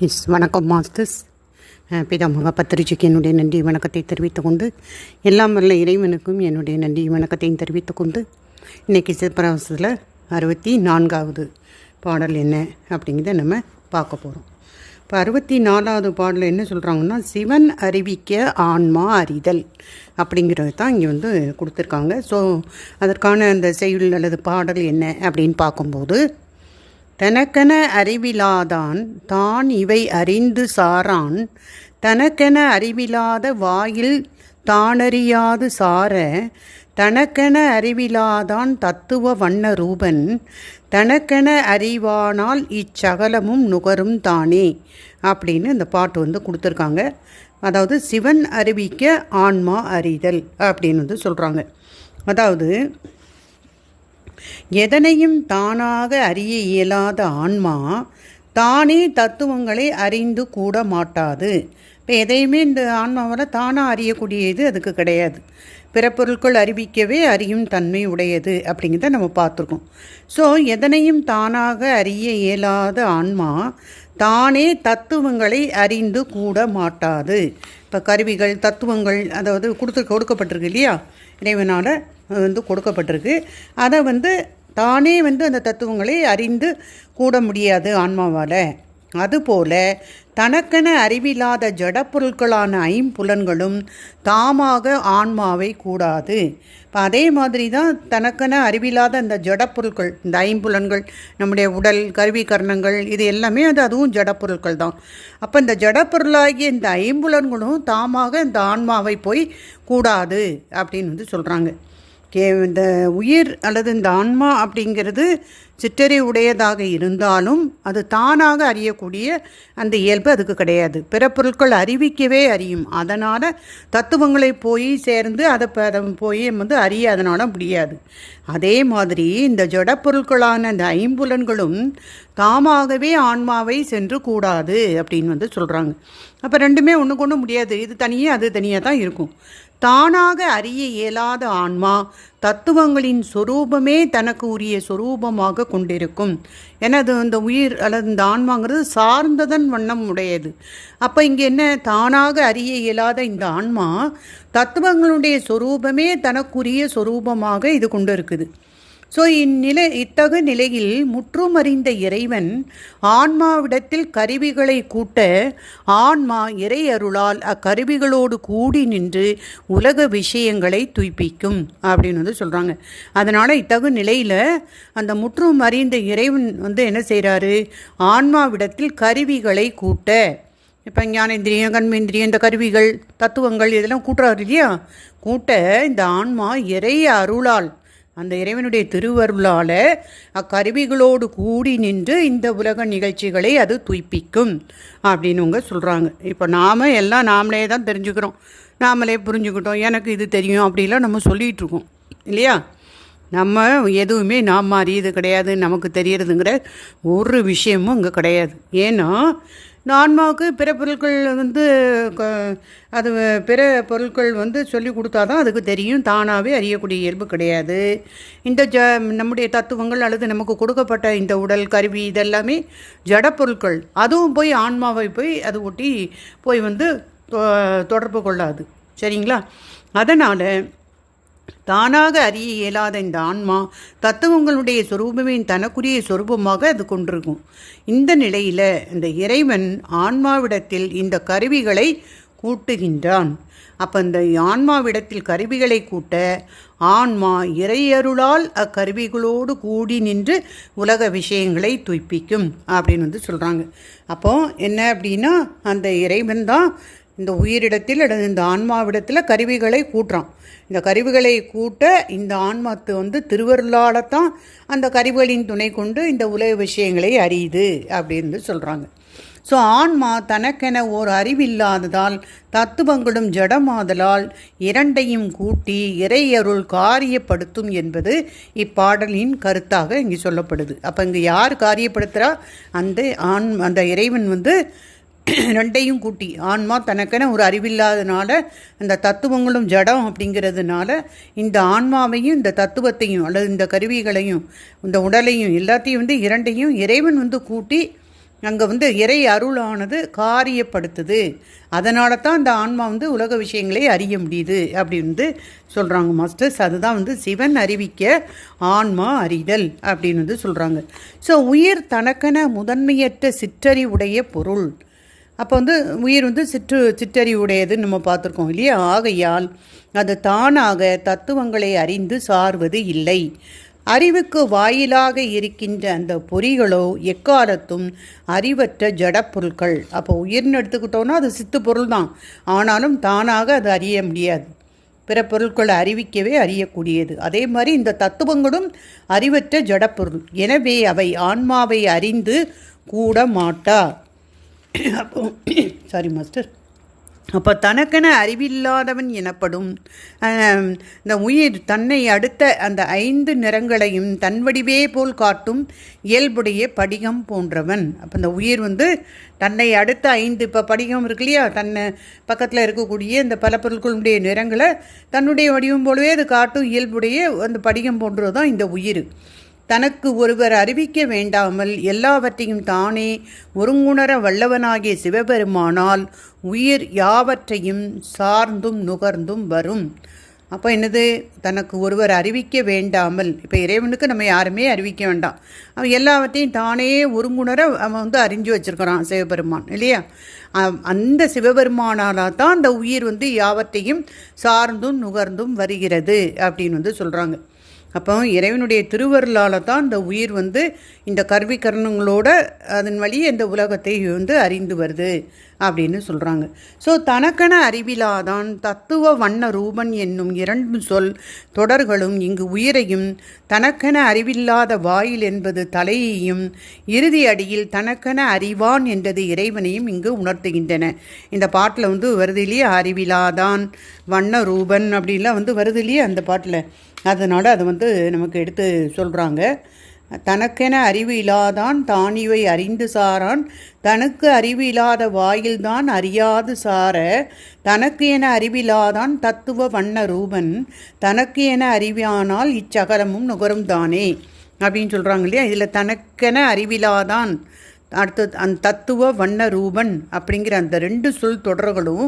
வணக்கம் மாஸ்டர்ஸ். பிதாமக பத்திரிகைக்கு என்னுடைய நன்றி வணக்கத்தை தெரிவித்துக் கொண்டு, எல்லாம் வல்ல இறைவனுக்கும் என்னுடைய நன்றி வணக்கத்தையும் தெரிவித்துக் கொண்டு, இன்றைக்கி சிவபிரகாசத்தில் 64வது பாடல் என்ன அப்படிங்கிறத நம்ம பார்க்க போகிறோம். இப்போ 64வது பாடலில் என்ன சொல்கிறாங்கன்னா, சிவன் அறிவிக்க ஆன்மா அறிதல் அப்படிங்கிறது தான் இங்கே கொடுத்துருக்காங்க. ஸோ அதற்கான அந்த செய்யுள் அல்லது பாடல் என்ன அப்படின்னு பார்க்கும்போது, தனக்கென அறிவிலாதான் தான் இவை அறிந்து சாரான், தனக்கென அறிவிலாத வாயில் தானறியாது சார, தனக்கென அறிவிலாதான் தத்துவ வண்ண ரூபன், தனக்கென அறிவானால் இச்சகலமும் நுகரும் தானே அப்படின்னு இந்த பாட்டு கொடுத்துருக்காங்க. அதாவது சிவன் அறிவிக்க ஆன்மா அறிதல் அப்படின்னு சொல்கிறாங்க. அதாவது எதனையும் தானாக அறிய இயலாத ஆன்மா தானே தத்துவங்களை அறிந்து கூட மாட்டாது. இப்போ எதையுமே இந்த ஆன்மாவால் தானாக அறியக்கூடியது அதுக்கு கிடையாது. பிற பொருட்கள் அறிவிக்கவே அறியும் தன்மை உடையது அப்படிங்கிறத நம்ம பார்த்துருக்கோம். ஸோ எதனையும் தானாக அறிய இயலாத ஆன்மா தானே தத்துவங்களை அறிந்து கூட மாட்டாது. இப்போ கருவிகள் தத்துவங்கள் அதாவது கொடுக்கப்பட்டிருக்கு இல்லையா, இறைவனால் கொடுக்கப்பட்டிருக்கு. அதை தானே அந்த தத்துவங்களை அறிந்து கூட முடியாது ஆன்மாவால். அதுபோல் தனக்கென அறிவில்லாத ஜடப்பொருட்களான ஐம்புலன்களும் தாமாக ஆன்மாவை கூடாது. இப்போ அதே மாதிரி தான் தனக்கென அறிவில்லாத அந்த ஜடப்பொருட்கள், இந்த ஐம்புலன்கள், நம்முடைய உடல், கருவி கரணங்கள், இது எல்லாமே அதுவும் ஜடப்பொருட்கள் தான். அப்போ இந்த ஜடப்பொருளாகிய இந்த ஐம்புலன்களும் தாமாக இந்த ஆன்மாவை போய் கூடாது அப்படின்னு சொல்கிறாங்க. இந்த உயிர் அல்லது இந்த ஆன்மா அப்படிங்கிறது சிற்றறி உடையதாக இருந்தாலும் அது தானாக அறியக்கூடிய அந்த இயல்பு அதுக்கு கிடையாது. பிற பொருட்கள் அறிவிக்கவே அறியும். அதனால் தத்துவங்களை போய் சேர்ந்து அதை போய் அறிய அதனால் முடியாது. அதே மாதிரி இந்த ஜடப்பொருட்களான இந்த ஐம்புலன்களும் தாமாகவே ஆன்மாவை சென்று கூடாது அப்படின்னு சொல்கிறாங்க. அப்போ ரெண்டுமே ஒன்றுக்கு ஒன்று முடியாது. இது தனியாக அது தனியாக தான் இருக்கும். தானாக அறிய இயலாத ஆன்மா தத்துவங்களின் சொரூபமே தனக்கு உரிய சொரூபமாக கொண்டிருக்கும். ஏன்னா அது இந்த உயிர் அல்லது இந்த ஆன்மாங்கிறது சார்ந்ததன் வண்ணம் உடையது. அப்போ இங்கே என்ன, தானாக அறிய இயலாத இந்த ஆன்மா தத்துவங்களுடைய சொரூபமே தனக்குரிய சொரூபமாக இது கொண்டு இருக்குது. ஸோ இத்தகு நிலையில் முற்றும் அறிந்த இறைவன் ஆன்மாவிடத்தில் கருவிகளை கூட்ட ஆன்மா இறை அருளால் அக்கருவிகளோடு கூடி நின்று உலக விஷயங்களை துய்ப்பிக்கும் அப்படின்னு சொல்கிறாங்க. அதனால் இத்தகு நிலையில் அந்த முற்றும் அறிந்த இறைவன் என்ன செய்கிறாரு, ஆன்மாவிடத்தில் கருவிகளை கூட்ட, இப்போ ஞானேந்திரியம், கண்மேந்திரியம், இந்த கருவிகள், தத்துவங்கள் இதெல்லாம் கூட்டுறாரு இல்லையா, கூட்ட இந்த ஆன்மா இறை அருளால், அந்த இறைவனுடைய திருவருளால் அக்கருவிகளோடு கூடி நின்று இந்த உலக நிகழ்ச்சிகளை அது துய்ப்பிக்கும் அப்படின்னு சொல்கிறாங்க. இப்போ எல்லாம் நாமளே தான் தெரிஞ்சுக்கிறோம், நாமளே புரிஞ்சுக்கிட்டோம், எனக்கு இது தெரியும் அப்படிலாம் நம்ம சொல்லிகிட்டு இருக்கோம் இல்லையா. நம்ம எதுவுமே நாம் அறியது கிடையாது, நமக்கு தெரியறதுங்கிற ஒரு விஷயமும் இங்கே கிடையாது. ஏன்னா இந்த ஆன்மாவுக்கு பிற பொருட்கள் அது பிற பொருட்கள் சொல்லி கொடுத்தா தான் அதுக்கு தெரியும். தானாகவே அறியக்கூடிய இயல்பு கிடையாது. இந்த நம்முடைய தத்துவங்கள் அல்லது நமக்கு கொடுக்கப்பட்ட இந்த உடல், கருவி இதெல்லாமே ஜடப்பொருட்கள். அதுவும் போய் ஆன்மாவை போய் அது ஒட்டி போய் தொடர்பு கொள்ளாது. சரிங்களா? அதனால் தானாக அறிய இயலாத இந்த ஆன்மா தத்துவங்களுடைய சொரூபமே தனக்குரிய சொரூபமாக அது கொண்டிருக்கும். இந்த நிலையில் இந்த இறைவன் ஆன்மாவிடத்தில் இந்த கருவிகளை கூட்டுகின்றான். அப்போ இந்த ஆன்மாவிடத்தில் கருவிகளை கூட்ட ஆன்மா இறையருளால் அக்கருவிகளோடு கூடி நின்று உலக விஷயங்களை துய்ப்பிக்கும் அப்படின்னு சொல்கிறாங்க. அப்போ என்ன அப்படின்னா, அந்த இறைவன் தான் இந்த உயிரிடத்தில் அல்லது இந்த ஆன்மாவிடத்தில் கருவிகளை கூட்டுறான். இந்த கருவிகளை கூட்ட இந்த ஆன்மாத்து திருவருளால் தான் அந்த கருவிகளின் துணை கொண்டு இந்த உலக விஷயங்களை அறியுது அப்படின்னு சொல்கிறாங்க. ஸோ ஆன்மா தனக்கென ஓர் அறிவில்லாததால் தத்துவங்களும் ஜடமாதலால் இரண்டையும் கூட்டி இறையருள் காரியப்படுத்தும் என்பது இப்பாடலின் கருத்தாக இங்கே சொல்லப்படுது. அப்போ இங்கே யார் காரியப்படுத்துகிறா, அந்த இறைவன் ரெண்டையும் கூட்டி, ஆன்மா தனக்கென ஒரு அறிவில்லாதனால அந்த தத்துவங்களும் ஜடம் அப்படிங்கிறதுனால இந்த ஆன்மாவையும் இந்த தத்துவத்தையும் அல்லது இந்த கருவிகளையும் இந்த உடலையும் எல்லாத்தையும் இரண்டையும் இறைவன் கூட்டி அங்கே வந்து இறை அருளானது காரியப்படுத்துது. அதனால தான் அந்த ஆன்மா வந்து உலக விஷயங்களை அறிய முடியுது அப்படின்னு சொல்கிறாங்க மாஸ்டர்ஸ். அதுதான் வந்து சிவன் அறிவிக்க ஆன்மா அறிதல் அப்படின்னு வந்து சொல்கிறாங்க. ஸோ உயிர் தனக்கென முதன்மையற்ற சிற்றறிவுடைய பொருள். அப்போ வந்து உயிர் வந்து சிற்றறிவுடையதுன்னு நம்ம பார்த்துருக்கோம் இல்லையா. ஆகையால் அது தானாக தத்துவங்களை அறிந்து சார்வது இல்லை. அறிவுக்கு வாயிலாக இருக்கின்ற அந்த பொறிகளோ எக்காலத்தும் அறிவற்ற ஜடப்பொருட்கள். அப்போ உயிர்னு எடுத்துக்கிட்டோன்னா அது சித்து பொருள் தான், ஆனாலும் தானாக அது அறிய முடியாது. பிற பொருட்களை அறிவிக்கவே அறியக்கூடியது. அதே மாதிரி இந்த தத்துவங்களும் அறிவற்ற ஜடப்பொருள். எனவே அவை ஆன்மாவை அறிந்து கூட மாட்டா. அப்போ சாரி மாஸ்டர். அப்போ தனக்கென அறிவில்லாதவன் எனப்படும் இந்த உயிர் தன்னை அடுத்த அந்த 5 நிறங்களையும் தன் வடிவே போல் காட்டும் இயல்புடைய படிகம் போன்றவன். அப்போ இந்த உயிர் வந்து தன்னை அடுத்த 5 இப்போ படிகம் இருக்கு இல்லையா, தன்னை பக்கத்தில் இருக்கக்கூடிய இந்த பல பொருட்களுடைய நிறங்களை தன்னுடைய வடிவம் போலவே அது காட்டும் இயல்புடைய அந்த படிகம் போன்றது தான் இந்த உயிர். தனக்கு ஒருவர் அறிவிக்க வேண்டாமல் எல்லாவற்றையும் தானே ஒருங்குணர வல்லவனாகிய சிவபெருமானால் உயிர் யாவற்றையும் சார்ந்தும் நுகர்ந்தும் வரும். அப்போ என்னது, தனக்கு ஒருவர் அறிவிக்க வேண்டாமல். இப்போ இறைவனுக்கு நம்ம யாருமே அறிவிக்க வேண்டாம், அவன் எல்லாவற்றையும் தானே ஒருங்குணர அவன் வந்து அறிஞ்சு வச்சிருக்கிறான் சிவபெருமான் இல்லையா. அந்த சிவபெருமானால் தான் அந்த உயிர் வந்து யாவற்றையும் சார்ந்தும் நுகர்ந்தும் வருகிறது அப்படின்னு வந்து சொல்கிறாங்க. அப்போ இறைவனுடைய திருவருளால் தான் இந்த உயிர் வந்து இந்த கருவிக்கரணங்களோட அதன் வழி இந்த உலகத்தை வந்து அறிந்து வருது அப்படின்னு சொல்கிறாங்க. ஸோ தனக்கென அறிவிலாதான் தத்துவ வண்ண ரூபன் என்னும் 2 சொல் தொடர்களும் இங்கு உயிரையும் தனக்கென அறிவில்லாத வாயில் என்பது தலையையும் இறுதி அடியில் தனக்கென அறிவான் என்றது இறைவனையும் இங்கு உணர்த்துகின்றன. இந்த பாட்டில் வந்து வருது இல்லையா, அறிவிலாதான் வண்ண ரூபன் அப்படின்லாம் வந்து வருது இல்லையா அந்த பாட்டில். அதனால் அதை வந்து நமக்கு எடுத்து சொல்கிறாங்க. தனக்கென அறிவு இல்லாதான் தானிவை அறிந்து சாரான் தனக்கு அறிவு இல்லாத வாயில்தான் அறியாது சார தனக்கு என அறிவிலாதான் தத்துவ வண்ண ரூபன் தனக்கு என அறிவானால் இச்சகலமும் நுகரும் தானே அப்படின்னு சொல்கிறாங்க இல்லையா. இதில் தனக்கென அறிவிலாதான் அடுத்தது அந்த தத்துவ வண்ண ரூபன் அப்படிங்கிற அந்த 2 சொல் தொடர்களும்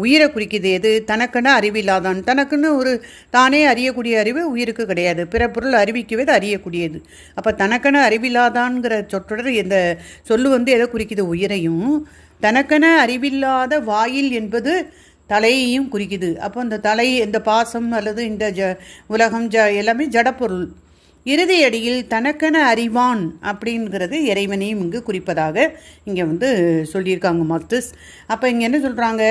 உயிரை குறிக்குது. எது, தனக்கென அறிவில்லாதான். தனக்குன்னு ஒரு தானே அறியக்கூடிய அறிவு உயிருக்கு கிடையாது, பிற பொருள் அறிவிக்கவே அறியக்கூடியது. அப்போ தனக்கென அறிவில்லாதான்ங்கிற சொற்றொடர் இந்த சொல்லு வந்து எதை குறிக்குது, உயிரையும். தனக்கென அறிவில்லாத வாயில் என்பது தலையையும் குறிக்குது. அப்போ இந்த தலை, இந்த பாசம் அல்லது இந்த உலகம் எல்லாமே ஜடப்பொருள். இறுதியடியில் தனக்கென அறிவான் அப்படிங்கிறது இறைவனையும் இங்கு குறிப்பதாக இங்கே வந்து சொல்லியிருக்காங்க மாஸ்டர்ஸ். அப்போ இங்கே என்ன சொல்கிறாங்க,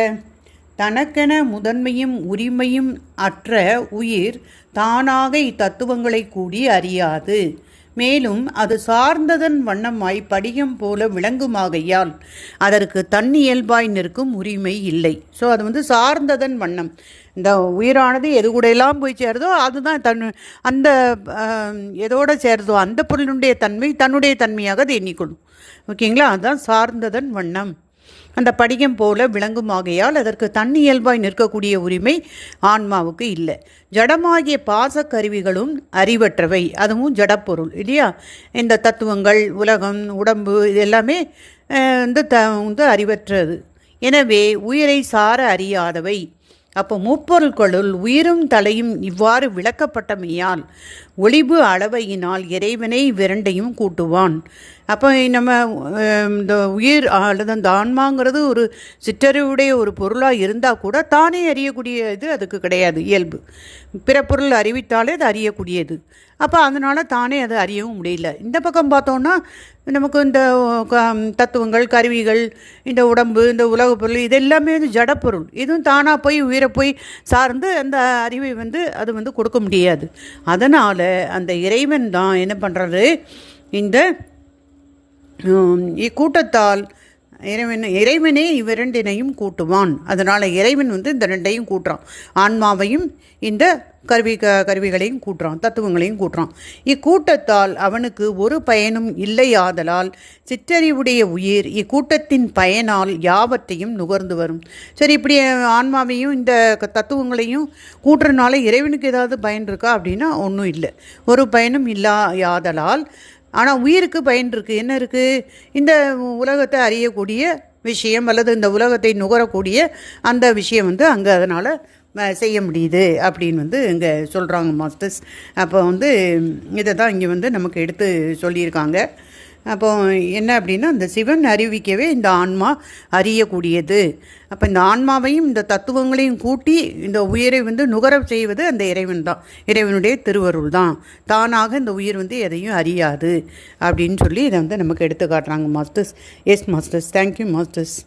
தனக்கென முதன்மையும் உரிமையும் அற்ற உயிர் தானாக இத்தத்துவங்களை கூடி அறியாது. மேலும் அது சார்ந்ததன் வண்ணமாய் படிகம் போல விளங்குமாகையால் அதற்கு தன்னியல்பாய் நிற்கும் உரிமை இல்லை. ஸோ அது வந்து சார்ந்ததன் வண்ணம். இந்த உயிரானது எது கூட எல்லாம் போய் சேருதோ அதுதான் அந்த எதோட சேருதோ அந்த பொருளுடைய தன்மை தன்னுடைய தன்மையாக அது எண்ணிக்கொள்ளும். ஓகேங்களா, அதுதான் சார்ந்ததன் வண்ணம். அந்த படிகம் போல விளங்குமாகையால் அதற்கு தன்னியல்பாய் நிற்கக்கூடிய உரிமை ஆன்மாவுக்கு இல்லை. ஜடமாகிய பாசக்கருவிகளும் அறிவற்றவை, அதுவும் ஜடப்பொருள் இல்லையா. இந்த தத்துவங்கள், உலகம், உடம்பு இது எல்லாமே வந்து அறிவற்றது. எனவே உயிரை சார அறியாதவை. அப்போ முப்பொருட்களுள் உயிரும் தலையும் இவ்வாறு விளக்கப்பட்டமையால் ஒளிவு அளவையினால் இறைவனை விரண்டையும் கூட்டுவான். அப்போ நம்ம இந்த உயிர் அல்லது அந்த ஆன்மாங்கிறது ஒரு சிற்றறிவுடைய ஒரு பொருளாக இருந்தால் கூட தானே அறியக்கூடிய இது அதுக்கு கிடையாது இயல்பு. பிற பொருள் அறிவித்தாலே அது அறியக்கூடியது. அப்போ அதனால் தானே அதை அறியவும் முடியல. இந்த பக்கம் பார்த்தோன்னா நமக்கு இந்த தத்துவங்கள், கருவிகள், இந்த உடம்பு, இந்த உலக பொருள் இது எல்லாமே வந்து ஜடப்பொருள். இதுவும் தானாக போய் உயிரை போய் சார்ந்து அந்த அறிவை வந்து அது வந்து கொடுக்க முடியாது. அதனால் அந்த இறைவன் தான் என்ன பண்ணுறது, இந்த இக்கூட்டத்தால் இறைவனே இவ்விரண்டினையும் கூட்டுவான். அதனால் இறைவன் வந்து இந்த 2ஐயும் கூட்டுறான், ஆன்மாவையும் இந்த கருவிகளையும் கூட்டுறான், தத்துவங்களையும் கூட்டுறான். இக்கூட்டத்தால் அவனுக்கு ஒரு பயனும் இல்லையாதலால் சிற்றறிவுடைய உயிர் இக்கூட்டத்தின் பயனால் யாவற்றையும் நுகர்ந்து வரும். சரி, இப்படி ஆன்மாவையும் இந்த தத்துவங்களையும் கூட்டுறதுனால இறைவனுக்கு ஏதாவது பயன் இருக்கா அப்படின்னா ஒன்றும் இல்லை. ஒரு பயனும் இல்லாதலால் ஆனால் உயிருக்கு பயன் இருக்குது. என்ன இருக்குது? இந்த உலகத்தை அறியக்கூடிய விஷயம் அல்லது இந்த உலகத்தை நுகரக்கூடிய அந்த விஷயம் வந்து அங்கே அதனால் செய்ய முடியுது அப்படின்னு வந்து இங்கே சொல்கிறாங்க மாஸ்டர்ஸ். அப்போ வந்து இதை தான் இங்கே வந்து நமக்கு எடுத்து சொல்லியிருக்காங்க. அப்போ என்ன அப்படின்னா, இந்த சிவன் அறிவிக்கவே இந்த ஆன்மா அறியக்கூடியது. அப்போ இந்த ஆன்மாவையும் இந்த தத்துவங்களையும் கூட்டி இந்த உயிரை வந்து நுகர செய்வது அந்த இறைவன் தான், இறைவனுடைய திருவருள் தான். தானாக இந்த உயிர் வந்து எதையும் அறியாது அப்படின்னு சொல்லி இதை வந்து நமக்கு எடுத்து காட்டுறாங்க masters. S masters, thank you masters.